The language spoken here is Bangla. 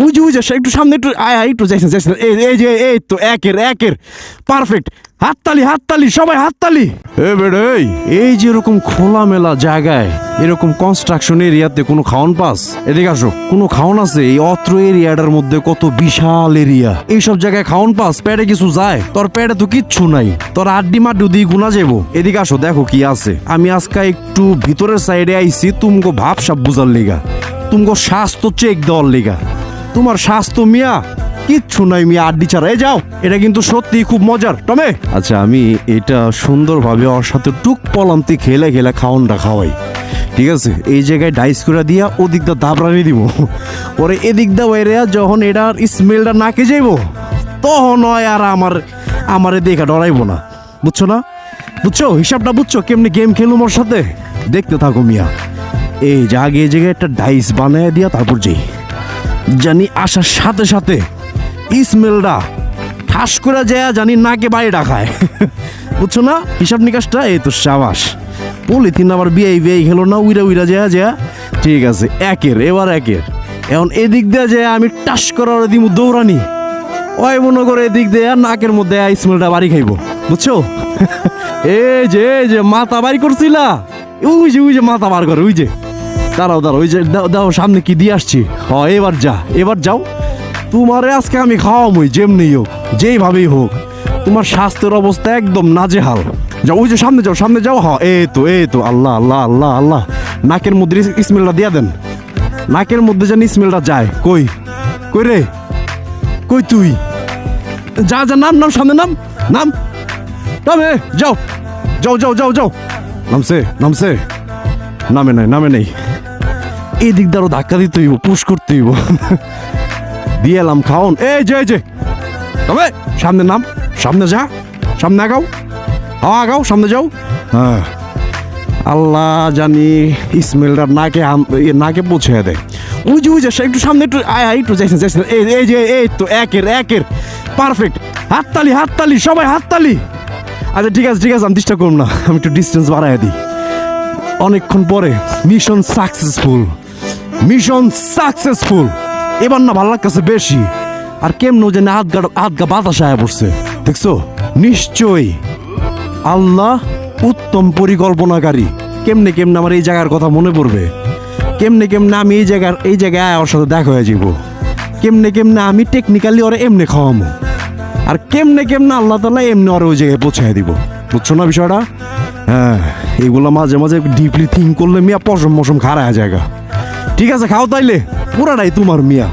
ওই যে একটু সামনে একটু একটু যাইছেন এই যে এই তো একের পারফেক্ট। হাততালি সবাই হাততালি। এই যে এরকম খোলামেলা জায়গায় এরকম কনস্ট্রাকশন এরিয়াতে কোনো খাওয়ান পাস? এদিকে আসো, কোনো খাওয়ান আছে? এই অত্র এরিয়াটার মধ্যে কত বিশাল এরিয়া, এইসব জায়গায় খাওয়ান পাস? পেটে কিছু যায়? তোর পেটে তো কিচ্ছু নাই, তোর আড্ডি মাড্ডি দিয়ে গুনা যাবো। এদিকে আসো, দেখো কি আছে। আমি আজকে একটু ভিতরের সাইডে আইছি তুমগো ভাবসাব বুঝার লিগা, তুমগো স্বাস্থ্য চেক দেওয়ার লিগা। তোমার স্বাস্থ্য মিয়া কিচ্ছু নাই মিয়া, আড্ডি ছাড়া। এই যাও, এটা কিন্তু সত্যি খুব মজার টমে। আচ্ছা, আমি এটা সুন্দরভাবে ওর সাথে টুক পলান্তি খেলে খাওয়ানটা খাওয়াই, ঠিক আছে? এই জায়গায় ডাইস করে দিয়া ওদিক দা দাবরানি দিব, পরে এদিক দা বাইরে যখন এটার স্মেলটা নাকে যাইব তখন হয় আর আমারে দেখা ডরাইবো না। বুঝছো না? বুঝছো হিসাবটা? বুঝছো কেমনি গেম খেলুম ওর সাথে? দেখতে থাকো মিয়া। এই যে আগে এই জায়গায় একটা ডাইস বানায় দিয়া তারপর যেই জানি আসার সাথে সাথে স্মেলটা ঠাস করে যায় জানি নাকে বাইরে ডাকায়। বুঝছো না হিসাব নিকাশটা? এই তো সাবাস। পলিথিন আবার বিয়ে খেলো না, উইরা যায়। ঠিক আছে, এবার এখন এদিক দিয়ে যায় আমি টাস করার দিমু দৌড়ানি, ওই মনে করে এদিক দিয়ে নাকের মধ্যে স্মেলটা বাড়ি খাইব। বুঝছো? এই যে মাথা বাড়ি করছিলা, ওই যে মাথা বার করে, ওই যে দাঁড়াও ওই যে দাও সামনে কি দিয়ে আসছি। এবার যাও, তোমারে আজকে আমি খাওয়ামই যেমনি হোক, যেইভাবেই হোক। তোমার স্বাস্থ্যের অবস্থা একদম নাজেহাল। যাও, ওই যে সামনে যাও। এই তো আল্লাহ, নাকের মধ্যে স্মেলটা দিয়া দেন, নাকের মধ্যে জানি স্মেলটা যায়। কই রে, কই তুই? যা নাম সামনে নাম তবে যাও। নামছে নামে নাই। এই দিক দ্বারা ধাক্কা দিতে হইব, পুশ করতে হইব। দিয়ে এলাম খাওন। এই যে তবে সামনে যা, সামনে আগাও সামনে যাও। হ্যাঁ, আল্লাহ জানি স্মেলটা নাকে পৌঁছে দেয়। ওই যে একটু সামনে একটু যাইছেন এই তো একের পারফেক্ট। হাততালি সবাই হাততালি। আচ্ছা ঠিক আছে আমি ডিস্টার্ব করব না, আমি একটু ডিস্টেন্স বাড়াই দিই। অনেকক্ষণ পরে মিশন সাকসেসফুল। এবার না ভালো লাগতেছে বেশি। আর কেমন যে আধগা বাতাস আয়া পড়ছে, দেখছো? নিশ্চয়ই আল্লাহ উত্তম পরিকল্পনাকারী। কেমনে আমার এই জায়গার কথা মনে পড়বে, কেমনে আমি এই জায়গায় ওর সাথে দেখা হয়ে যাব, কেমনে আমি টেকনিক্যালি ওরা এমনি খাওয়ামো, আর কেমনে আল্লাহ তাআলা এমনি ওরা ওই জায়গায় পৌঁছায় দিব। বুঝছো না বিষয়টা? হ্যাঁ, এগুলো মাঝে মাঝে ডিপলি থিঙ্ক করলে মিয়া পশম খারায় জায়গা। ঠিক আছে, খাও তাইলে, পুরাটাই তোমার মিয়া।